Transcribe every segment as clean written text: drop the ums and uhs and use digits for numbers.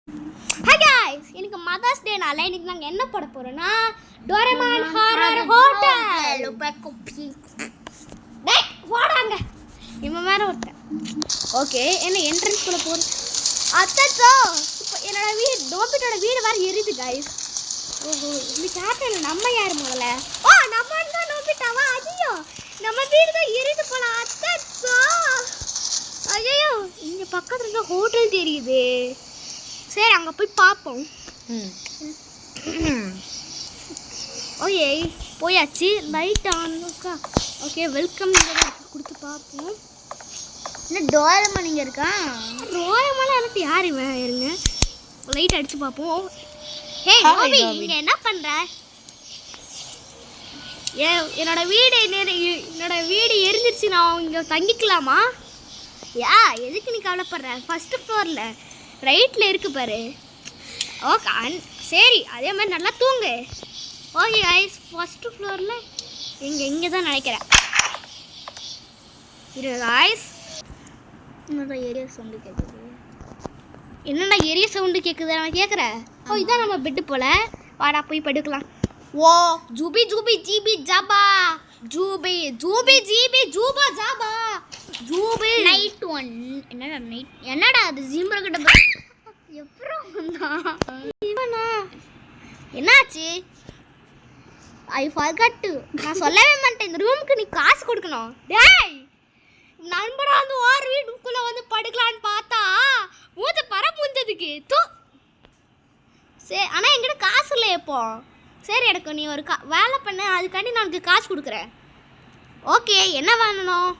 Hi guys, இன்னைக்கு mothers டேனால இன்னைக்கு நாங்க என்ன பண்ண போறோம்னா டோரேமான் ஹாரர் ஹோட்டல். டேய் வாடாங்க. இவன் வேற ஒருத்தன். ஓகே, என்ன என்ட்ரன்ஸ் குள்ள போறோம். அத்தச்சோ, இப்போ என்னோட வீடு டோபிட்டோட வீடு வேற எரியுது गाइस. ஓஹோ, இந்த கேப்டன் நம்ம யார் முதல்ல? ஓ, நம்ம தான் டோபிட்டாவா? ஐயோ, நம்ம வீடு தான் எரியுது போல. அத்தச்சோ. ஐயோ, இங்க பக்கத்துல இருக்க ஹோட்டல் தெரியுது. சரி அங்கே போய் பார்ப்போம். ஓகே போயாச்சு. லைட் ஆன்க்கா. ஓகே வெல்கம் கொடுத்து பார்ப்போம். என்ன டோரேமான் இங்கே இருக்கா? டோரேமான் எனக்கு யார் இவன்? இருங்க லைட் அடித்து பார்ப்போம். ஹே கோபி, இங்கே என்ன பண்ணுற? என்னோட வீடு எரிஞ்சிருச்சு. நான் இங்கே தங்கிக்கலாமா? எதுக்கு நீ கவலைப்படுற? ஃபஸ்ட்டு ஃப்ளோரில் ரைட்டில் இருக்கு பாரு. ஓகே சரி, அதே மாதிரி நல்லா தூங்கு. ஓகே ஐஸ், ஃபஸ்ட்டு ஃப்ளோரில் இங்கே தான் நினைக்கிறேன். இது ஐஸ் என்னோட ஏரியா சவுண்டு கேட்குது. என்னடா ஏரியா சவுண்டு கேட்குது? நான் கேட்குறேன். ஓ இதான் நம்ம பெட்டு போல். வாடா போய் படுக்கலாம். ஓ Zupee Zupee GB ஜாபா Zupee Zupee GB Juba ஜாபா Zupee night one. என்னடா அது ஜீம்பர கிட்ட எப்பறம் இவனா? என்னாச்சு? I forgot to. நான் சொல்லவே மாட்டேன். இந்த ரூமுக்கு நீ காசு கொடுக்கணும். டேய் நண்பரா வந்து ஒரு வீட்டுக்குள்ள வந்து படுக்கலான்னு பார்த்தா மூஞ்ச பர மூஞ்சதுக்கு தூ. சரி ஆனால் என்கிட்ட காசு இல்லை இப்போ. சரி எனக்கு நீ ஒரு வேலை பண்ண, அதுக்காண்டி நான் உனக்கு காசு கொடுக்குறேன். ஓகே என்ன வேணும்?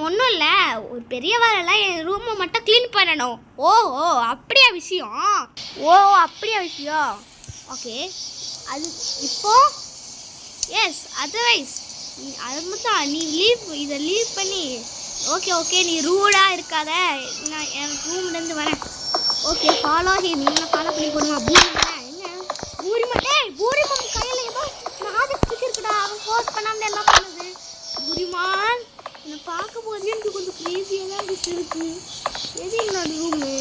ஒன்றும் இல்லை, ஒரு பெரிய வேலைல என் ரூமை மட்டும் க்ளீன் பண்ணணும். ஓ அப்படியா விஷயம்? அப்படியா விஷயம்? ஓகே அது இப்போ எஸ் அதர்வைஸ் அது மட்டும் நீ இதை லீவ் பண்ணி ஓகே நீ ரூடாக இருக்காத. நான் என் ரூம்லேருந்து வரேன். ஓகே ஃபாலோ நீங்கள் ஃபாலோ பண்ணி போடுமா? பூரிமான் கையில் ஏதோ ப்ராஜெக்ட் இருக்குடா. அவன் போஸ்ட் பண்ணாமல் என்ன பண்ணுது? பூரிமான் என்னை பார்க்கும் போதே எனக்கு கொஞ்சம் க்ரேசியாக தான் இருக்குது. எது என்னோட ரூமு?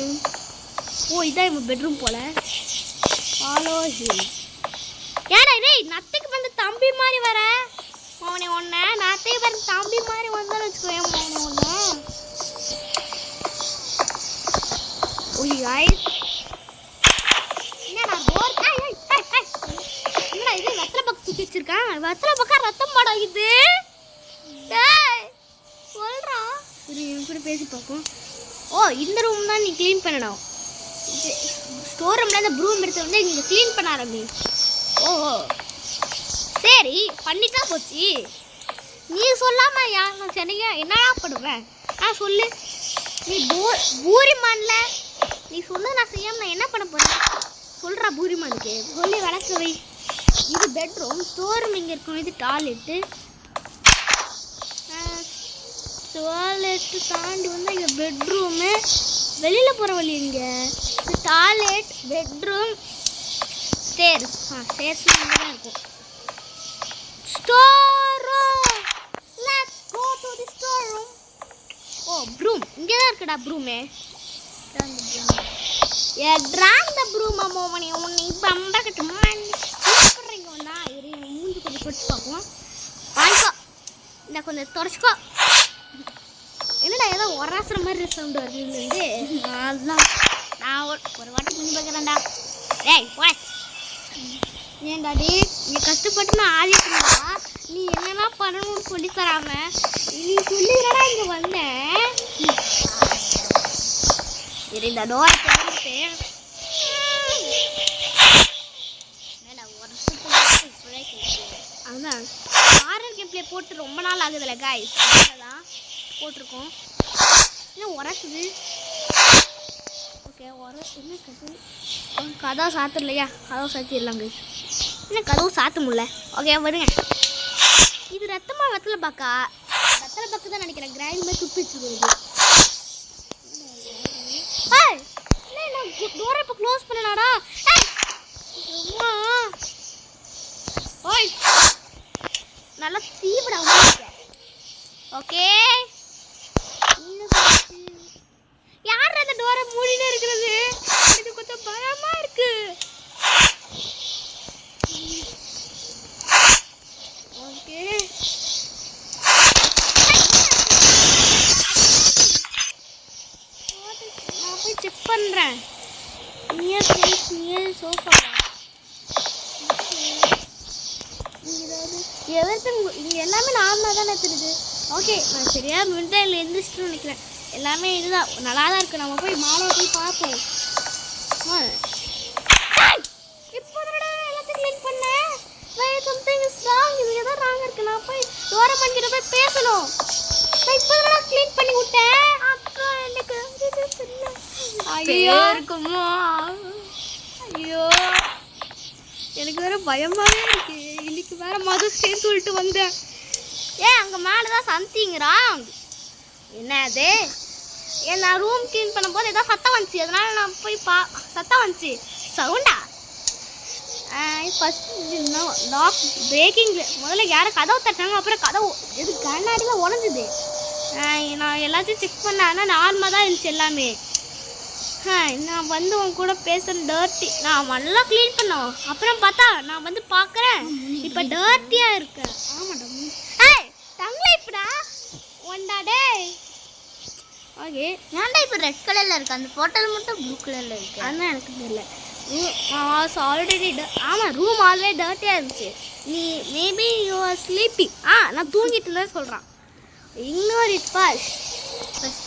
ஓ இதான் எங்கள் பெட்ரூம் போல். ஃபாலோ ஏடா டேய், நத்தைக்கு வந்து தம்பி மாதிரி வர மோனே ஒன்று. நத்தைக்கு வந்து தம்பி மாதிரி வந்தான்னு வச்சுக்கோயேன் மோனே ஒன்று. ஓய் காய்ஸ், என்னடா போர்? என்னடா இது வெத்தலை பக்கம் தூக்கி வச்சிருக்கேன்? வெத்தலை பக்கம் ரத்தம் படாகுது. சொல்கிறா கூட பேசி பார்ப்போம். ஓ இந்த ரூம் தான் நீ க்ளீன் பண்ணணும். ஸ்டோர் ரூமில் இந்த ப்ரூம் எடுத்து வந்து இங்கே க்ளீன் பண்ண ஆரம்பி. ஓஹோ சரி பண்ணிட்டா போச்சு. நீ சொல்லாமல் நான் சரியா என்னடா பண்ணுவேன்? சொல்லு. நீ பூரிமானில் நீ சொன்ன நான் செய்யாமல் நான் என்ன பண்ண போகிறேன்? சொல்கிறா பூரிமானுக்கு சொல்லி வளர்க்க வை. இது பெட்ரூம். ஸ்டோர் ரூம் இங்கே இருக்கும். இது டாய்லெட்டு. டாய்லெட்டு தாண்டி வந்து இங்கே பெட்ரூமு. வெளியில் போகிற வழி இங்கே டாய்லெட் பெட்ரூம் ஸ்டேர்ஸ். ஸ்டேர்ஸ்லாம் இங்கே தான் இருக்கும். Store room. Let's go to the store room. Oh broom இங்கே தான் இருக்குடா. ப்ரூமே ட்ராங் த ப்ரூம் அம்மோமனி உன்னை இப்போ அம்பரக்கட்டு பண்ணுறீங்க ஒன்றா. மூஞ்சி கொஞ்சம் தொடச்சு பார்ப்போம். வாங்கிக்கோ, இந்த கொஞ்சம் தொடச்சிக்கோ. என்னடா ஏதோ ஒராசுற மாதிரி சவுண்டு வருதுலேருந்து. அதுதான் நான் ஒரு வாட்டி பண்ணி பார்க்குறேன்டா. டேய் போய் ஏன்டா டே, நீ கஷ்டப்பட்டு நான் ஆடிட்டுருந்தா நீ என்னெல்லாம் பண்ணணும்னு சொல்லி தராம நீ சொல்லிடா இங்கே வந்தேன். சரி இந்த டோரை திறந்துட்டு என்னடா வருஷத்துக்கு இப்போவே கேட்குது. அதுதான் ஹாரர் கேம் ப்ளே போட்டு ரொம்ப நாள் ஆகுதுல்ல காய்ஸ், தான் போட்டிருக்கோம். என்ன உரசுது? ஓகே என்ன கதவு சாத்திரலையா? கதவு சாத்திடலாம் கைஸ். என்ன கதவு சாத்த முடியல? ஓகே வருங்க. இது ரத்தமாக வெத்தலை பாக்கா தான் நினைக்கிறேன். கிரைண்ட் மாதிரி துப்பி வச்சுருக்குது. டோரை இப்போ க்ளோஸ் பண்ணனாடா. ஓய் நல்லா சீவிடா. ஓகே யார் அந்த டோரை மூடினே இருக்கிறது? செக் பண்ணுறேன். நியர் சோஃபா எவர்த்திங் இங்கே எல்லாமே நார்மலாக தானே தெரியுது. ஓகே, நான் சரியாக மிட்டையில் எழுந்திரிச்சிட்டு நினைக்கிறேன். எல்லாமே இதுதான் நல்லா தான் இருக்குது. நம்ம போய் மாலை போய் பார்ப்போம். இப்போ எல்லாத்தையும் க்ளீன் பண்ணேன். Something is wrong. இது எதாவது ராங் இருக்குது. நான் போய் டோரமான் கிட்ட போய் பேசணும். நான் இப்போ தான் க்ளீன் பண்ணி விட்டேன். அக்கா எனக்கு ஐயோ இருக்குமோ. ஐயோ எனக்கு வேற பயமாவே இருக்கு. இன்னைக்கு வேற மதுஸ்டேன்னு சொல்லிட்டு வந்தேன். அங்கே மேலே தான் சம்திங் ராங். என்னது? நான் ரூம் க்ளீன் பண்ணும்போது ஏதோ சத்தம் வந்துச்சு. அதனால நான் போய் சத்தம் வந்துச்சு. சவுண்டா? First lock breaking. முதல்ல யாரும் கதவு தட்டாங்க. அப்புறம் கதவு எது கண்ணாடியில் உடஞ்சிது. நான் எல்லாத்தையும் செக் பண்ணேன். ஆனால் நார்மலாக தான் இருந்துச்சு எல்லாமே. நான் வந்து உன் கூட பேசுகிறேன். டர்ட்டி நான் நல்லா க்ளீன் பண்ணோம். அப்புறம் பார்த்தா நான் வந்து பார்க்குறேன் இப்போ டர்ட்டியாக இருக்கேன். ஆமாடா. டங் லைஃப்டா ஒண்டா டே. ஓகே, ஏன்டா இப்போ ரெட் கலரில் இருக்குது? அந்த ஃபோட்டோவில் மட்டும் ப்ளூ கலரில் இருக்குது. ஆனால் எனக்கு தெரியல. ஆல்ரெடி ஆமாம், ரூம் ஆல்ரெடி டர்ட்டியாக இருந்துச்சு. நீ மேபி யூ ஆர் ஸ்லீப்பிங். நான் தூங்கிட்டு இருந்தேன் சொல்கிறான். Ignore it first.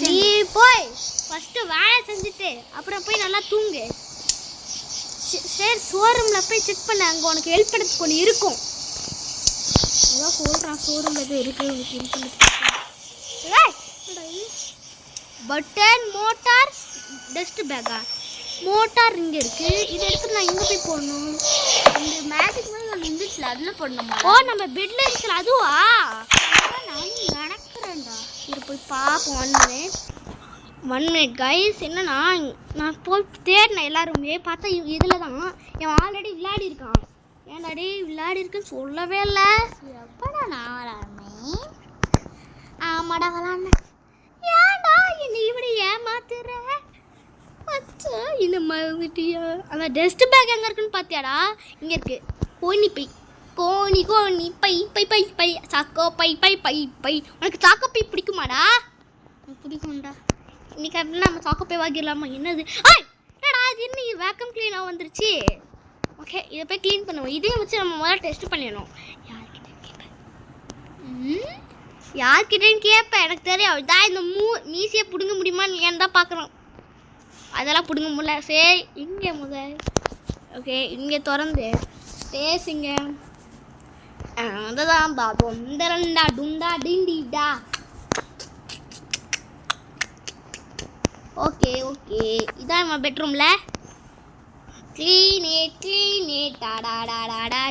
நீ போய் ஃபஸ்ட்டு வேலை செஞ்சுட்டு அப்புறம் போய் நல்லா தூங்கு. சரி, ஷோரூமில் போய் செக் பண்ண. அங்கே உனக்கு ஹெல்ப் பண்ணுறதுக்கு ஒன்று இருக்கும். அதான் சொல்கிறான், ஷோரூமில் எதுவும் இருக்குது உனக்கு ஹெல்ப் பண்ணுறதுக்கு. பட்டன் மோட்டார் டஸ்ட் பேக்கா? மோட்டார் இங்கே இருக்குது. இதை எடுத்து நான் எங்கே போய் போடணும்? இந்த மேஜிக் மாதிரி ஒன்று இருந்துச்சுல, அதில் போடணுமா? நம்ம பெட்டில் இருந்துச்சுல அதுவா? நான் நடக்கிறேன்டா. இது போய் பார்ப்போம். 1 minute கைஸ். என்னன்னா நான் போய் தேடினேன் எல்லாருமே. பார்த்தா இதில் தான் என் ஆல்ரெடி விளையாடி இருக்கான். ஏன்டாடி விளையாடி இருக்குன்னு சொல்லவே இல்லை. எப்படா நான் விளாட்னே? ஆமாடா விளாட்னேன். ஏன்டா என்னை இப்படி ஏமாத்துற? அச்சா இந்த மறந்துட்டியா? அந்த டஸ்ட் பேக் எங்கே இருக்குன்னு பார்த்தியாடா? இங்கே இருக்குது. கோணி பை கோணி கோணி பை பை பை பை சாக்கோ பை பை பை பை. உனக்கு சாக்கோ பை பிடிக்குமாடா? பிடிக்கும்டா. இன்னைக்கு அப்படின்னா நம்ம சாக்கோ பை வாங்கிடலாமா? என்னது? என்னடா இது? என்ன வேக்கம் க்ளீனாக வந்துருச்சு. ஓகே, இதை போய் க்ளீன் பண்ணுவோம். இதையும் வச்சு நம்ம முதல்ல டெஸ்ட் பண்ணிடணும். யார்கிட்டேன்னு கேட்பேன். எனக்கு தெரியும். இதான் இந்த மீசியை பிடுங்க முடியுமான்னு ஏன் தான் பார்க்குறோம். அதெல்லாம் பிடுங்க முடியல. சரி, இங்கே முதல். ஓகே, இங்கே திறந்து ஸ்பேஸ் இங்கே அதுதான் பாபோம். இந்த டுண்டா டிண்டிடா. ஓகே ஓகே, இதான் நம்ம பெட்ரூமில். க்ளீன் டாடாடாடாடா.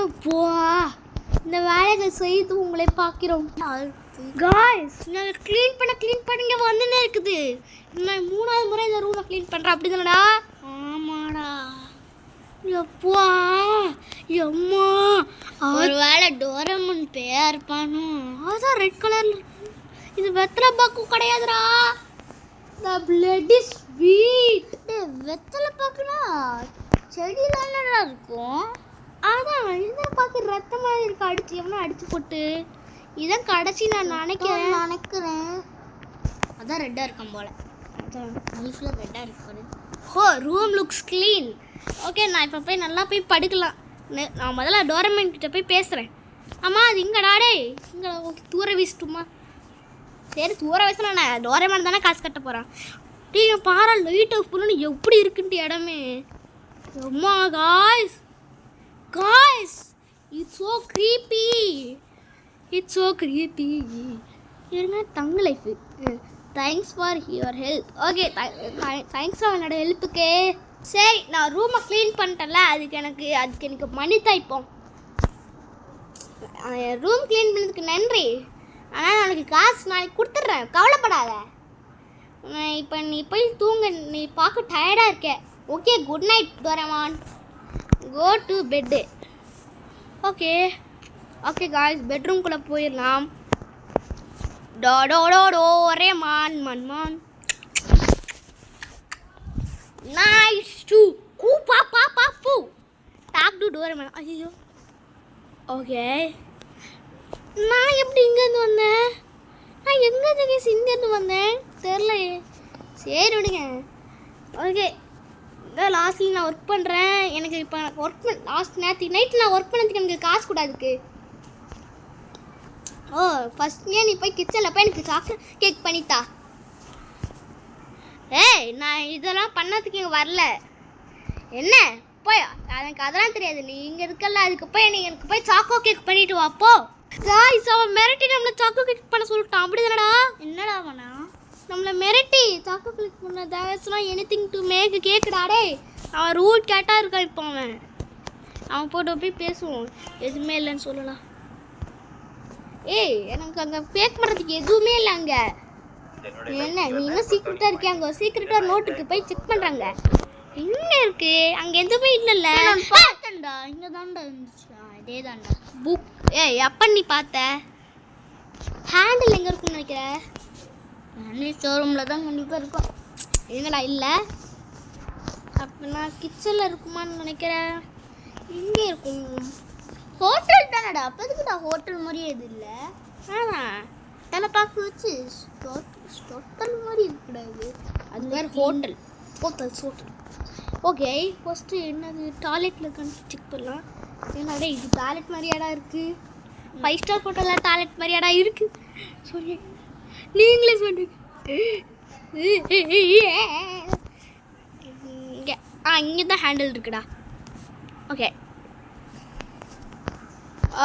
எப்போ இந்த வேலைகள் செய்து உங்களை பார்க்கிறோம். காய்ஸ், நாங்கள் க்ளீன் பண்ண வந்துன்னே இருக்குது. நான் 3வது முறை இந்த ரூமை க்ளீன் பண்ணுறேன். அப்படி தானடா? ஆமாடா. எப்பா எம்மா, ஒரு வேளை டோரமன் பேயா இருப்பானோ? அதான் ரெட் கலரில். இது வெத்தலை பாக்கு கிடையாதுடா. The blood is sweet. வெத்தலை பாக்குனா செடியிலடா இருக்கும். அதான் இதான் பார்க்க ரத்தமாக இருக்கு. அடிச்சு எவனா அடிச்சு போட்டு. இதான் கடைசி நான் நினைக்கிறேன். அதான் ரெட்டாக இருக்கும் போல. அதான் லைஃப்பில் ரெட்டாக இருக்காது. Room looks clean. ஓகே, நான் இப்போ போய் நல்லா போய் படுக்கலாம். நான் முதல்ல டோரமேன் கிட்ட போய் பேசுகிறேன். ஆமாம், அது இங்கடாடே. இங்கே ஓகே, தூர வீசிட்டுமா? சரி, தூர வீசினா நான் டோரமேன் தானே காசு கட்ட போகிறேன். நீங்கள் பாரு, லைட் ஆஃப் பண்ணணும் எப்படி இருக்குன்ட்டு இடமே. அம்மா காய்ஸ், இட்ஸ் ஸோ க்ரீப்பி. இருங்க, தங்க life. Thanks for your help. Okay, thanks for என்னோட ஹெல்ப்புக்கு. சரி, நான் ரூமை க்ளீன் பண்ணிட்டேன்ல, அதுக்கு எனக்கு மணி தாய்ப்போம். ரூம் க்ளீன் பண்ணதுக்கு நன்றி. ஆனால் உனக்கு காசு நாளைக்கு கொடுத்துட்றேன், கவலைப்படாத. இப்போ நீ போய் தூங்க. நீ பார்க்க டயர்டாக இருக்க. Okay, good night Doraemon. Go to bed. Okay guys, பெட்ரூம்குள்ளே போயிடலாம். டோரேமான் மன்மான். நைஸ் டு கூ பா பா பா பூ டாக் டு டோரேமான். ஐயோ, ஓகே. நான் எப்படி இங்கேருந்து வந்தேன்? நான் எங்கே இங்கேருந்து வந்தேன் தெரியலையே. சரி விடுங்க. ஓகே, இதான் லாஸ்ட்ல நான் ஒர்க் பண்ணுறேன். எனக்கு இப்போ ஒர்க் லாஸ்ட் நேற்று நைட்டு நான் ஒர்க் பண்ணதுக்கு எனக்கு காசு கூடாதுக்கு. ஓ ஃபஸ்ட்லேயே நீ போய் கிச்சனில் போய் எனக்கு சாக்லேட் கேக் பண்ணித்தா. ஏய் நான் இதெல்லாம் பண்ணதுக்கு இங்கே வரல. என்ன போய் எனக்கு அதெல்லாம் தெரியாது. நீ இங்கே இருக்கல, அதுக்கு போய் நீ எனக்கு போய் சாக்கோ கேக் பண்ணிட்டு வாப்போ. காய்ஸ் அவன் மிரட்டி நம்மளை சாக்கோ கேக் பண்ண சொல்லிட்டான். அப்படி தானடா? என்னடா பண்ணா? நம்மளை மிரட்டி சாக்கோ கேக் பண்ண தேவஸ்லாம் எனிதிங் டு மேக் கேக்குடாடே. அவன் ரூட் கேட்டாக இருக்கான். இப்போ அவன் போட்டு போய் பேசுவோம். எதுவுமே இல்லைன்னு சொல்லலாம். ஏய் எனக்கு அங்கே பேக் பண்ணுறதுக்கு எதுவுமே இல்லை. அங்கே என்ன நீ இன்னும் சீக்கிரட்டாக இருக்கே. அங்கே சீக்கிரட்டாக நோட் இருக்கு, போய் செக் பண்ணுறாங்க. எங்கே இருக்கு? அங்கே எதுவுமே இல்லைல்ல. பார்த்தேன்டா, இங்கே தான்டா இருந்துச்சா? இதே தான்டா புக். ஏய் எப்போ நீ பார்த்த? ஹேண்டில் எங்கே இருக்குன்னு நினைக்கிற? ஹேண்டில் ஷோரூமில் தான் கண்டிப்பாக இருக்கும். எங்கடா இல்லை? அப்படின்னா கிச்சனில் இருக்குமான்னு நினைக்கிறேன். இங்கே இருக்கும். ஹோட்டல் தானடா? அப்போதுக்குடா ஹோட்டல் மாதிரியே இது இல்லை. ஆமாம் தலை பார்க்க வச்சு ஹோட்டல் மாதிரி இருக்கக்கூடாது. அது வேறு ஹோட்டல். ஹோட்டல். ஓகே ஃபஸ்ட்டு என்னது டாய்லெட்டில் இருக்கான்னு செக் பண்ணலாம். என்னடா இது டாய்லெட் மாதிரியாடா இருக்குது? 5 ஸ்டார் ஹோட்டலில் டாய்லெட் மாதிரியாடா இருக்குது? சொல்லி நீங்களே சொல்லுங்க. இங்கே இங்கே தான் ஹேண்டில் இருக்குடா. Okay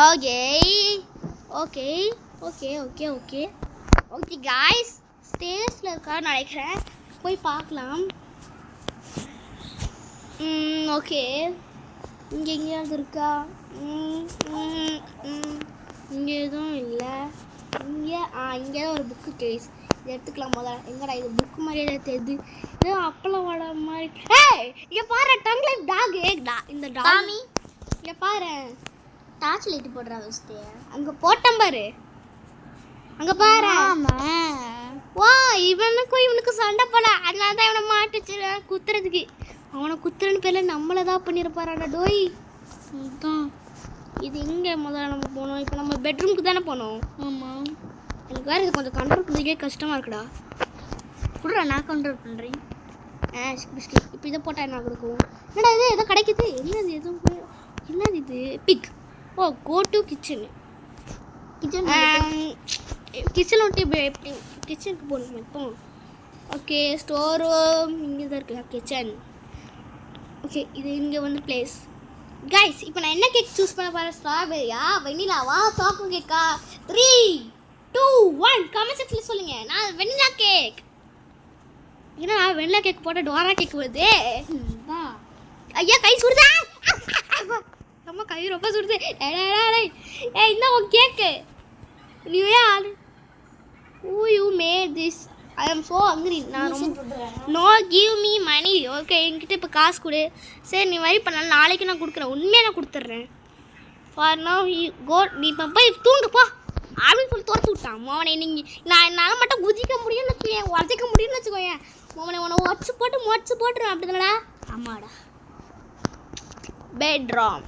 okay okay okay okay okay okay guys, ஸ்டேஜில் இருக்கான்னு நினைக்கிறேன். போய் பார்க்கலாம். ஓகே இங்கே எங்கேயாவது இருக்கா? இங்கே எதுவும் இல்லை. இங்கே இங்கே தான் ஒரு புக்கு கேஸ். இதை எடுத்துக்கலாம் முதல்ல. எங்கடா இது புக்கு மாதிரியே தெரியுது. இது அப்பளம் வடை மாதிரி. ஏய் இங்கே பாரு, டங் லைஃப் டாக். ஏக்டா இந்த டாமி இங்கே பாரு. டார்ச் லைட்டு போடுறா ஃபஸ்ட்டு. அங்கே போட்டேன் பாரு. அங்கே பாரு. வா இவனுக்கும் சண்டை போல. அதனால தான் இவனை மாட்டுச்சு குத்துறதுக்கு. அவனை குத்துறன்னு பேரில் நம்மளை தான் பண்ணியிருப்பாராடா டோய். அதுதான் இது எங்கே முதல்ல நம்ம போனோம்? இப்போ நம்ம பெட்ரூமுக்கு தானே போனோம். ஆமாம். எனக்கு வேறு இது கொஞ்சம் கண்ட்ரோல் பண்ணுறதுக்கே கஷ்டமாக இருக்குடா. கொடுறா, நான் கண்ட்ரோல் பண்ணுறேன். பிஸ்கட் இப்போ இதை போட்டால் என்ன கொடுக்கும்? என்னடா இது எதோ கிடைக்குது. என்னது எதுவும் என்னது இது? பிக். Oh go to kitchen. Kitchen விட்டு எப்படி கிச்சனுக்கு போகணும் இப்போ? ஓகே ஸ்டோர் ரூம் இங்கே தான் இருக்குது. கிச்சன். ஓகே இது இங்கே வந்து பிளேஸ். கைஸ் இப்போ நான் என்ன கேக் சூஸ் பண்ண போகிறேன்? ஸ்ட்ராபெரியா, வெண்ணிலாவா, சாக்கோ கேக்கா? 3 2 1 கமெண்ட் செக்ஷனில் சொல்லுங்கள். நான் வெண்ணிலா கேக். ஏன்னா வெண்ணிலா கேக் போட்டால் டோரா கேக் வருது. ஐயா கை சுடுதா? அம்மா கை ரொம்ப சுடுது. ஏய் இந்த உன் கேக்கு நீ ஆளு. Who you made this? I am so hungry. நான் ரொம்ப no give me money. Okay என்கிட்ட இப்போ காசு கொடு. சரி நீ வரி பண்ணாலும் நாளைக்கு நான் கொடுக்குறேன். உண்மையாக நான் கொடுத்துட்றேன். For no you go. நீ இப்போ போய் தூங்க போ அப்படின்னு சொல்லி துரத்து விட்டான். மோவனை நீங்கள் நான் மட்டும் குதிக்க முடியும்னு வச்சுக்கோயேன், உடச்சிக்க முடியும்னு வச்சுக்கோயேன். மோவனை உன்னை உடச்சி போட்டுருவேன். அப்படி தானடா? ஆமாடா. பெட்ரூம்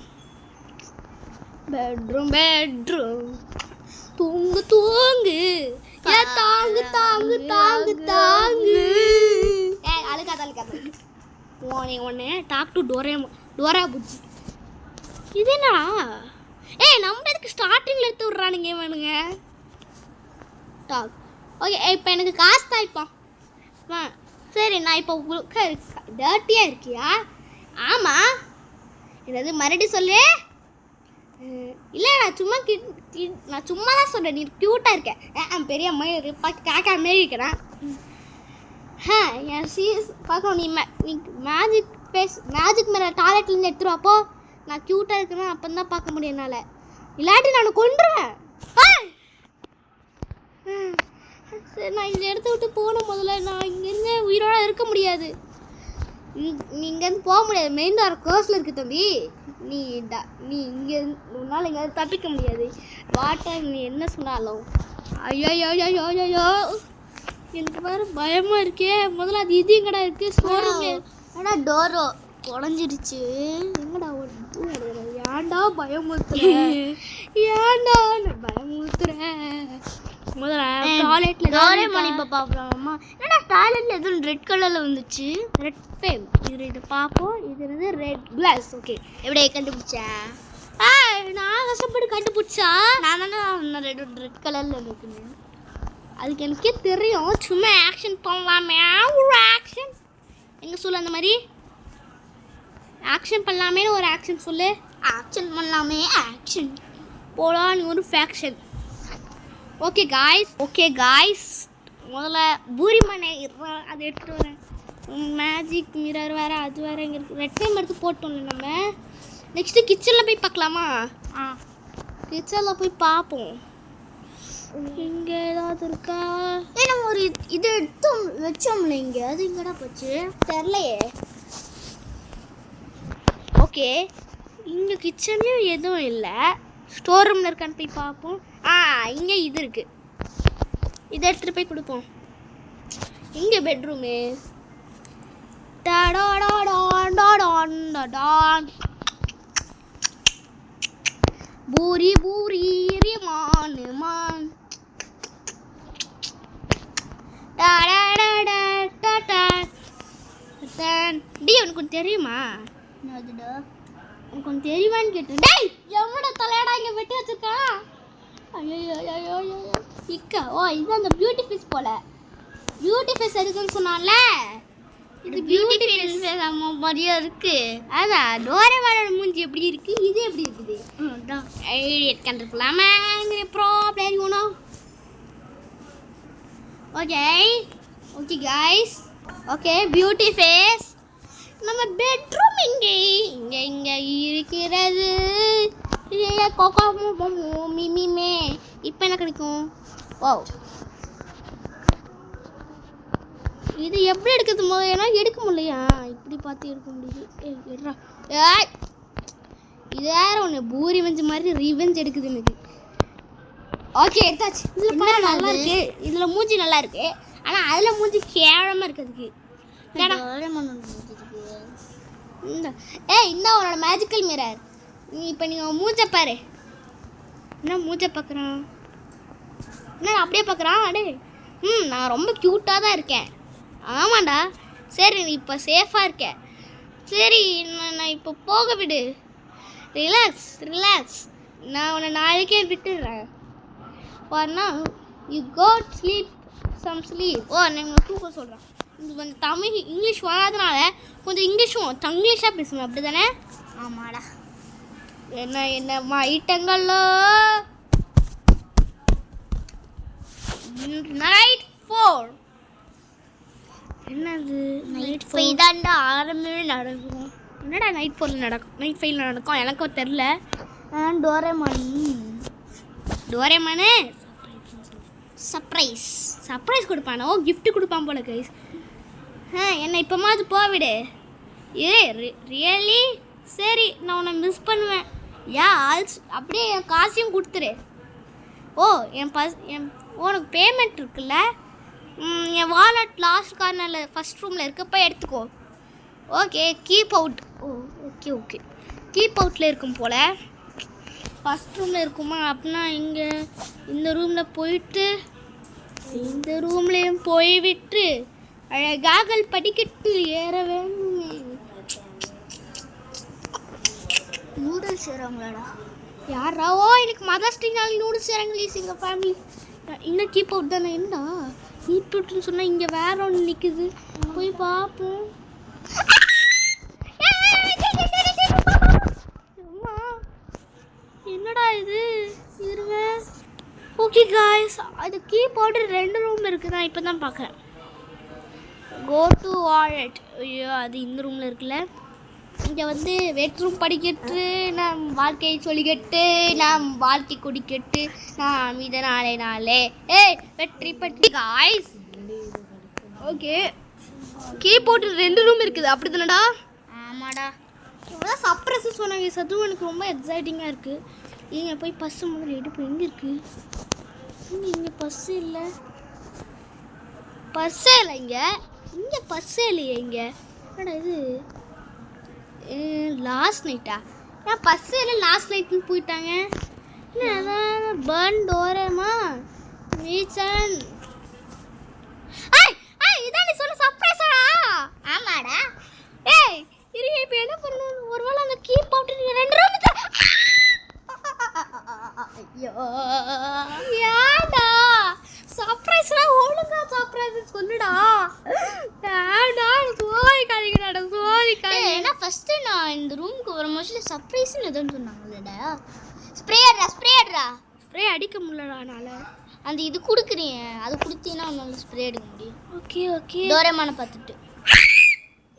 தூங்கு ஏன் தாங்கு. ஏய் அழுக்காத ஒன்று டாக் டு டோரா புஜ்ஜி. இது என்னடா? ஏய் நம்ம எதுக்கு ஸ்டார்டிங்கில் எடுத்து விட்றானுங்க வேணுங்க டாக். ஓகே இப்போ எனக்கு காசு தான் இப்போ. சரி நான் இப்போ டர்ட்டியாக இருக்கியா? ஆமாம். என்னது மறுபடியும் சொல்லு. இல்லை நான் சும்மா தான் சொல்கிறேன். நீ க்யூட்டாக இருக்கேன். பெரிய மாதிரி கேக்கா மாரி இருக்கிறேன். என் சீஸ் பார்க்கணும். நீ மேஜிக் மேலே டாய்லெட்லேருந்து எடுத்துருவாப்போ. நான் க்யூட்டாக இருக்கிறேன் அப்போ தான் பார்க்க முடியும் என்னால். இல்லாட்டி நான் கொண்டுருவேன். சரி நான் இந்த இடத்த விட்டு போகணும். முதல்ல நான் இங்கேருந்து உயிரோடு இருக்க முடியாது. நீ இங்கேருந்து போக முடியாது. மெயின் தார் கோர்ஸில் இருக்குது தம்பி. நீ இங்கே உன்னால் எங்கேயாவது தப்பிக்க முடியாது. வாட்டர் நீ என்ன சொன்னாலும். ஐயோ எனக்கு வேறு பயமாக இருக்கே. முதல்ல அது இது எங்கடா இருக்குது? ஸ்டோரூம்ல. ஆனால் டோரோ உடஞ்சிருச்சு. எங்கடா ஏன்டா பயமுறுத்துறேன்? ஏன்டா நான் பயமுறுத்துறேன்? முதல்ல டாய்லெட்ல டோரேமான் இப்போ பார்க்கலாமா? என்னடா டாய்லெட்ல எதுவும் ரெட் கலர்ல வந்துச்சு. ரெட் ஃபேம் இது பார்ப்போம். இது வந்து ரெட் கிளாஸ். ஓகே, எப்படி கண்டுபிடிச்சா? நான் கஷ்டப்பட்டு கண்டுபிடிச்சா. நான் தானே ரெட் கலர்ல இருக்குன்னு. அதுக்கு எனக்கே தெரியும். சும்மா ஆக்ஷன் பண்ணலாமே, ஒரு ஆக்ஷன் எங்க சொல்லு. அந்த மாதிரி ஆக்ஷன் பண்ணலாமே ஒரு ஆக்ஷன் சொல்லு. ஆக்ஷன் பண்ணலாமே ஆக்ஷன் போலாம் நீ ஒரு ஃபேக்ஷன். ஓகே காய்ஸ் முதல்ல பூரி மனை அதை எடுத்துகிட்டு வரேன். மேஜிக் மிரர் வேறு அது வேறு இங்கே இருக்குது. ரெட் டைம் எடுத்து போட்டோம்ல நம்ம. நெக்ஸ்ட்டு கிச்சனில் போய் பார்க்கலாமா? கிச்சனில் போய் பார்ப்போம். இங்கே ஏதாவது இருக்கா? நம்ம ஒரு இது எடுத்தோம் வச்சோம்ல இங்கே, அது இங்கடா போச்சு தெரிலையே. ஓகே, இங்கே கிச்சன்லேயும் எதுவும் இல்லை. ஸ்டோர் ரூமில் இருக்கான்னு போய் பார்ப்போம். இங்கே இது இருக்குது. இதை எடுத்துகிட்டு போய் கொடுப்போம். இங்கே பெட்ரூமு. பூரி பூரி மான் மான். டி உனக்கு ஒன்று தெரியுமா? அதுடா உனக்கு ஒன்று தெரியுமான்னு கேட்டேன். டேய் எவ்வளோ தலையாடா இங்கே வெட்டி வச்சிருக்கான். ஐயோ இக்கா. இது அந்த பியூட்டி ஃபேஸ் போல. பியூட்டி ஃபேஸ் எதுக்குன்னு சொன்னான்ல. இது பியூட்டி ஃபேஸ் மாதிரியா இருக்கு. அதான் டோரேமானோட மூஞ்சி எப்படி இருக்கு, இது எப்படி இருக்குது. அதான் ஐடியட் கண்டுக்கலாமா problem you know. Okay guys. Okay, beauty face நம்ம பெட்ரூம் இங்கே இங்கே இங்கே இருக்கிறது. மிமிமே இப்போ என்ன கிடைக்கும்? ஓ, இது எப்படி எடுக்கிறது? முதல்ல ஏன்னா எடுக்க முடியலையா? இப்படி பார்த்து எடுக்க முடியுது. இது வேற ஒன்று பூரி வஞ்ச மாதிரி ரிவெஞ்ச் எடுக்குது எனக்கு. ஓகே, எடுத்தாச்சு. இது நல்லா இருக்கு. இதில் மூஞ்சி நல்லா இருக்கு, ஆனால் அதில் மூஞ்சி கேவலமாக இருக்கிறதுக்கு. இந்த உன்னோட மேஜிக்கல் மிரர். நீ இப்போ நீங்கள் மூஞ்ச பாரு. என்ன மூஞ்ச பார்க்குறான்? என்ன அப்படியே பார்க்குறான்? அடே நான் ரொம்ப க்யூட்டாக தான் இருக்கேன். ஆமாண்டா. சரி, நீ இப்போ சேஃபாக இருக்க. சரி, நான் இப்போ போக விடு. ரிலாக்ஸ். நான் உன்னை நாளைக்கே விட்டுடுறேன். ஃபார்னா யூ கோட் ஸ்லீப். நீங்கள் தூக்க சொல்கிறேன். இது கொஞ்சம் தமிழ் இங்கிலீஷ் வராதனால கொஞ்சம் இங்கிலீஷும் தங்கிலீஷாக பேசுவேன், அப்படி தானே? ஆமாடா. என்ன ஐட்டங்களோ. நைட் 4. என்னது? நைட் 5 தான்டா ஆரம்பமே நடக்கும். என்னடா நைட் 4 நடக்கும்? நைட் 5 நடக்கும் எனக்கும் தெரில. டோரேமானு சர்ப்ரைஸ் கொடுப்பானோ, கிஃப்ட் கொடுப்பான் போல கைஸ். என்னை இப்போமாவது போவிடு. ரியலி சரி, நான் உன்னை மிஸ் பண்ணுவேன். அப்படியே என் காசையும் கொடுத்துரு. உனக்கு பேமெண்ட் இருக்குல்ல, என் வாலெட் லாஸ்ட் கார்னரில் ஃபஸ்ட் ரூமில் இருக்கப்போ எடுத்துக்கோ. Okay, keep out. Okay keep அவுட்டில் இருக்கும் போல். ஃபஸ்ட் ரூமில் இருக்குமா? அப்படின்னா இங்கே இந்த ரூமில் போயிட்டு இந்த ரூம்லேயும் போய்விட்டு அழகாக படிக்கட்டு ஏற வேண்டும். நூடுல்ஸ் செய்கிறாங்களாடா? யாரா? எனக்கு மதர்ஸ் டே நாள் நூடுல்ஸ் செய்கிறாங்களே எங்கள் ஃபேமிலி. இன்னும் கீப் அவுட் தானே? என்னடா கீப் அவுட்னு சொன்னால் இங்கே வேற ஒன்று நிற்குது. போய் பார்ப்போம். என்னடா இது? இருங்க. ஓகே காய்ஸ், அது கீபோர்டு 2 ரூமில் இருக்குது. நான் இப்போ தான் பார்க்குறேன். Go to wallet. ஐயோ, அது இந்த ரூமில் இருக்குல்ல. இங்கே வந்து வெற்றும் படிக்கட்டு, நாம் வாழ்க்கையை சொல்லிக்கட்டு, நாம் வாழ்க்கை குடிக்கட்டு, நாம் இதனாலே வெற்றி பற்றி காய்ஸ். ஓகே, கீபோர்டு 2 ரூம் இருக்குது, அப்படி தானடா? ஆமாடா. இவ்வளோ சர்ப்ரைஸ் சொன்னாங்க. அதுவும் எனக்கு ரொம்ப எக்ஸைட்டிங்காக இருக்குது. இங்கே போய் பஸ்ஸு முதல்ல எடுப்போம். எங்கே இருக்குது? இங்கே பஸ்ஸு இல்லை. இங்கே பஸ்ஸே இல்லையே. இங்கே என்னடா இது? லாஸ்ட் நைட்டா? ஏன் பஸ்ஸு இல்லை லாஸ்ட் நைட்னு போயிட்டாங்க. என்ன அதான் பர்ன் டோரேமா நீச்சன் ஏய் ஏய் இதான் நீ சொன்ன சர்ப்ரைஸா? ஆமாடா. ஏய் இரு இப்போ என்ன பண்ணணும்? ஒருவேளை அந்த கீ போட்டு ரெண்டு ரூம் ஐயோ ஏடா சர்ப்ரைஸ்னா ஒழுங்கா சர்ப்ரைஸ் சொல்லுடா. ஏடா சோதி காரிங்கடா சோதி காரி. ஏன்னா ஃபர்ஸ்ட் நான் இந்த ரூமுக்கு வர மோஸ்ட்லி சர்ப்ரைஸ்னு எதுவும் சொன்னாங்கல்லடா. ஸ்ப்ரேயர்டா ஸ்ப்ரே அடிக்க முடியலடானால அந்த இது கொடுக்குறீங்க, அது கொடுத்தீங்கன்னா உன்னால ஸ்ப்ரே அடிக்க முடியும். Okay okay. டோரேமானை பார்த்துட்டு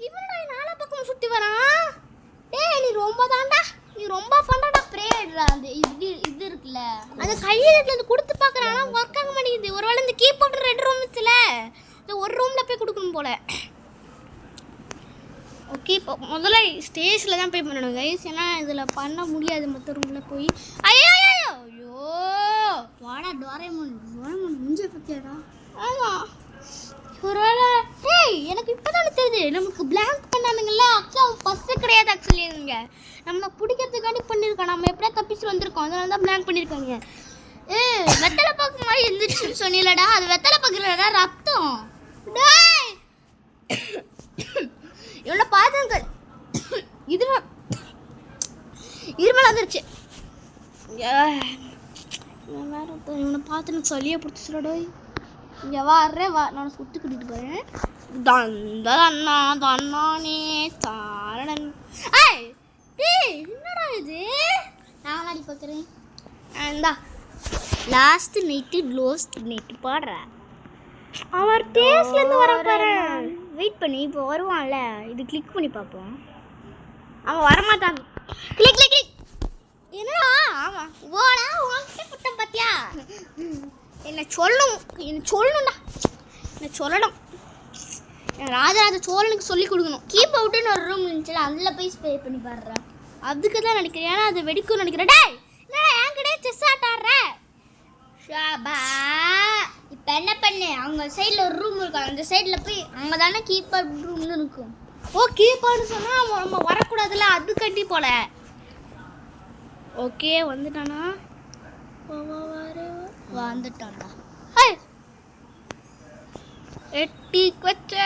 இவனடா நாலா பக்கம் சுத்தி வரான். டேய் நீ ரொம்ப தான்டா, நீ ரொம்ப பண்ணடா. ஸ்ப்ரேயர்டா அந்த இது இருக்குல்ல, அந்த கையில இருந்து கொடுத்து பார்க்கறான், ஆனா ஒர்க் ஆக மாட்டேங்குது. ஒருவேளை இந்த கீ போட்டு ரெண்டு ரூம் இருக்குல, இந்த ஒரு ரூம்ல போய் கொடுக்கணும் போல. ஓகே இப்போ முதல்ல ஸ்டேஜில் தான் போய் பண்ணணும் கைஸ், ஏன்னா இதில் பண்ண முடியாது மற்ற ரூமில் போய். ஐயோ ஐயோ ஐயோ வாடா டோரேமான் முடிஞ்ச பத்தியாடா. ஆமாம் ஒருவேளை டேய் எனக்கு இப்போ தானே தெரியுது நமக்கு பிளாங்க் பண்ணானுங்கல்ல. ஆக்சுவலாக அவன் ஃபஸ்ட்டு கிடையாது. ஆக்சுவலி இவங்க நம்மளை பிடிக்கிறதுக்காண்டி பண்ணியிருக்கான். நம்ம எப்படியா தப்பிச்சு வந்திருக்கோம், அதனால தான் பிளாங்க் பண்ணியிருக்காங்க. வெத்தலை பாக்கு மாதிரி இருந்துச்சுன்னு சொன்னீங்களடா, அது வெத்தலை பாக்குறடா ரத்தம். டேய் இவனை பார்த்தாங்க இது இருமல் வந்துருச்சு. இவனை பார்த்து நான் சளியை பிடிச்சிடா. இங்கே வா நான் சுற்றி கூட்டிகிட்டு போகிறேன். தன்னானே தாரணன். ஏய் டேய் என்னடா இது? நான் மாடி பார்க்குறேன். இந்தா லாஸ்ட் நைட்டு க்ளோஸ்ட் நைட்டு பாடுறேன். அவர் டேஸ்ட்லேருந்து வர பாரு. வெயிட் பண்ணி இப்போ வருவான்ல, இது கிளிக் பண்ணி பார்ப்போம். அவன் வரமாட்டான். Click click click. என்னடா? ஆமாம் ஓடா உன்கிட்ட குட்டம் பார்த்தியா? என்ன சொல்லணும்டா, என்ன சொல்லணும். ராஜராஜ சோழனுக்கு சொல்லி கொடுக்கணும். கீப் அவுட்டுன்னு ஒரு ரூம் இருந்துச்சுல, அதில் போய் ஸ்ப்ரே பண்ணி பாடுறேன். அதுக்கு தான் நினைக்கிறேன், ஏன்னா அது வெடிக்கும்னு நினைக்கிறேன். டேய் என்னடா என் கிடையாது செஸ் ஆட்டாடுற? ஷாபா இப்போ என்ன பண்ணு, அவங்க சைடில் ஒரு ரூம் இருக்கும், அந்த சைடில் போய் அங்கே தானே கீப் அவுட் ரூம்னு இருக்கும். ஓ கீப்பான்னு சொன்னால் நம்ம வரக்கூடாதுல்ல, அது கட்டி போல. ஓகே வந்துட்டானா? வந்துட்டான்டா. எட்டி கொச்சே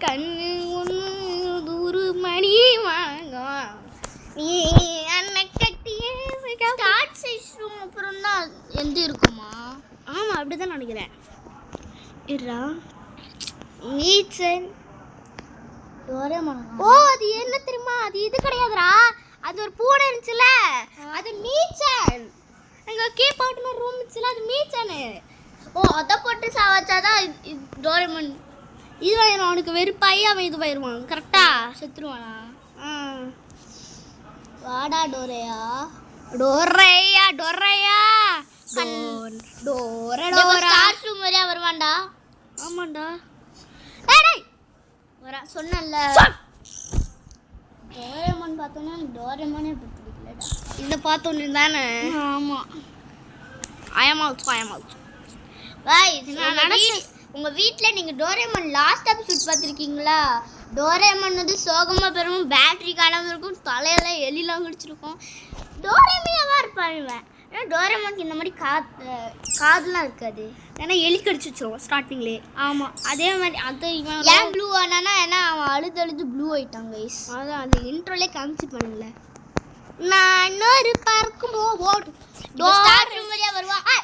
கண்ணு ஒன்று ஒரு மணி வாங்க நீ அன்னை கட்டியே. ஸ்டார்ட் சைஸ் ரூம் அப்புறம் தான் எந்த இருக்குமா? ஆமாம் அப்படி தான் நினைக்கிறேன். இருடா நீச்சன். டோரேமான். ஓ அது என்ன தெரியுமா? அது இது கிடையாதுடா, அது ஒரு பூனை இருந்துச்சுல, அது மீச்சன். அங்கே கீப் அவுட்னு ஒரு ரூம் இருந்துச்சுல, அது மீச்சனு. ஓ அதை போட்டு சாவச்சாதான் டோரேமான் இதுவாயிரும். அவனுக்கு வெறுப்பாயி அவன் இதுவாயிருவான். கரெக்டா செத்துருவானா? ஆ வாடா டோரையா. டோரையா டோரையா டோரா ஸ்டார்ட் ரூம் வரையா வருவான்டா. ஆமாண்டா. வரா சொன்னல. டோரேமான் பார்த்தோன்னா டோரேமானே பிடிக்கலடா. இதை பார்த்தோன்னு தானே? ஆமாம். I am also. உங்க வீட்டில் நீங்கள் டோரேமான் லாஸ்ட் எபிசோட் பார்த்துருக்கீங்களா? டோரேமான் வந்து சோகமாக பெறும், பேட்டரி காணாமல் இருக்கும், தலையெல்லாம் எலிலாம் குடிச்சிருக்கும். டோரேமியாவாக இருப்பான் இவன். ஏன்னா டோரேமானுக்கு இந்த மாதிரி காதுலாம் இருக்காது, ஏன்னா எலி கடிச்சு வச்சிருவோம் ஸ்டார்டிங்லேயே. ஆமாம். அதே மாதிரி அது இவன் ஏன் ப்ளூ ஆனானா, ஏன்னா அவன் அழுது ப்ளூ ஆயிட்டான் கைஸ். அதான் அந்த இன்ட்ரோலே காமிச்சு பண்ணல. நான் இன்னொரு பார்க்கும் போது ஸ்டார்ட் ரூம் வரையா வருவான்.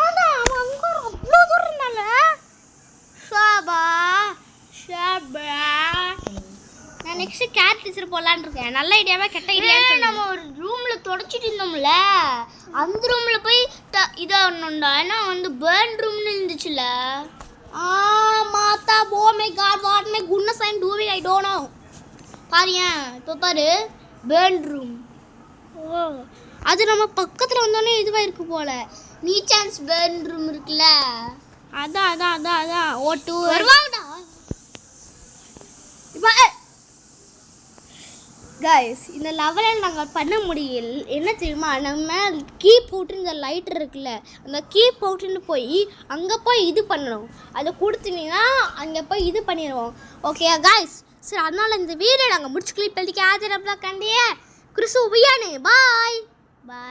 அதான் அவன் அங்கே அவ்வளோ தூரம் இருந்தால. ஷாபா நான் நெக்ஸ்ட் கேட் டீச்சர் போடலான்னு இருக்கேன். நல்ல ஐடியாவா கெட்ட ஐடியா? நம்ம ஒரு ரூம்ல தொடச்சிட்டு இருந்தோம்ல, அந்த ரூம்ல போய் இதாகணும்டா. ஏன்னா வந்து பேர்ன் ரூம்னு இருந்துச்சுல. மாதா oh my god what my goodness I am doing I don't know. பாருங்க இப்போ பாரு, பேர்ன் ரூம். ஓ அது நம்ம பக்கத்தில் வந்தோடனே இதுவாக இருக்கு போல. நீ சான்ஸ் பேர்ன் ரூம் இருக்குல்ல, அதான் ஓட்டு வருவாங்கடா. இப்போ கைஸ் இந்த லெவலில் நாங்கள் பண்ண முடியல. என்ன தெரியுமா, நம்ம கீ போட்டு இந்த லைட்டர் இருக்குல்ல, அந்த கீ போட்டுன்னு போய் அங்கே போய் இது பண்ணணும். அதை கொடுத்துனீங்கன்னா அங்கே போய் இது பண்ணிடுவோம். ஓகே கைஸ், சரி அதனால் இந்த வீடியோ நாங்கள் முடிச்சுக்கலாம். இப்போதைக்கு ஆஜரப்பா கண்டியே கிறிஸ்து உயானே பாய்.